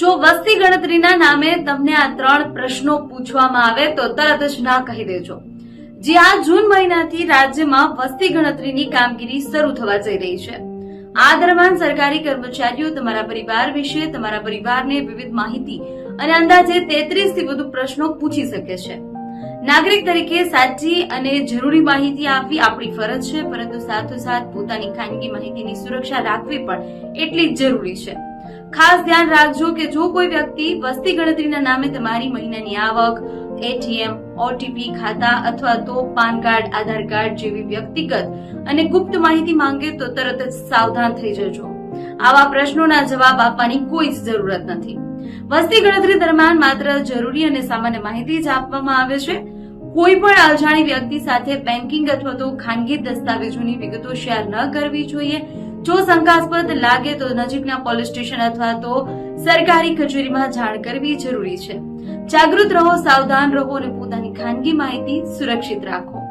જો વસ્તી ગણતરીના નામે તમને આ 3 પ્રશ્નો પૂછવામાં આવે તો તરત જ ના કહી દેજો. જે આ જૂન મહિનાથી રાજ્યમાં વસ્તી ગણતરીની કામગીરી શરૂ થવા જઈ રહી છે. આ દરમિયાન સરકારી કર્મચારીઓ તમારા પરિવાર વિશે, તમારા પરિવારને વિવિધ માહિતી અને અંદાજે 33 થી વધુ પ્રશ્નો પૂછી શકે છે. નાગરિક તરીકે સાચી અને જરૂરી માહિતી આપવી આપણી ફરજ છે, પરંતુ સાથોસાથ પોતાની ખાનગી માહિતીની સુરક્ષા રાખવી પણ એટલી જ જરૂરી છે. ખાસ ધ્યાન રાખજો કે જો કોઈ વ્યક્તિ વસ્તી ગણતરીના નામે તમારી મહિનાની આવક, એટીએમ, ઓટીપી, ખાતા અથવા તો પાન કાર્ડ, આધાર કાર્ડ જેવી વ્યક્તિગત અને ગુપ્ત માહિતી માંગે તો તરત જ સાવધાન થઈ જજો. આવા પ્રશ્નોના જવાબ આપવાની કોઈ જરૂરત નથી. વસ્તી ગણતરી દરમિયાન માત્ર જરૂરી અને સામાન્ય માહિતી જ આપવામાં આવે છે. કોઈ પણ અજાણી વ્યક્તિ સાથે બેન્કિંગ અથવા તો ખાનગી દસ્તાવેજોની વિગતો શેર ન કરવી જોઈએ. જો શંકાસ્પદ લાગે તો નજીકના પોલીસ સ્ટેશન અથવા તો સરકારી કચેરીમાં જાણ કરવી જરૂરી છે. જાગૃત રહો, સાવધાન રહો અને પોતાની ખાનગી માહિતી સુરક્ષિત રાખો.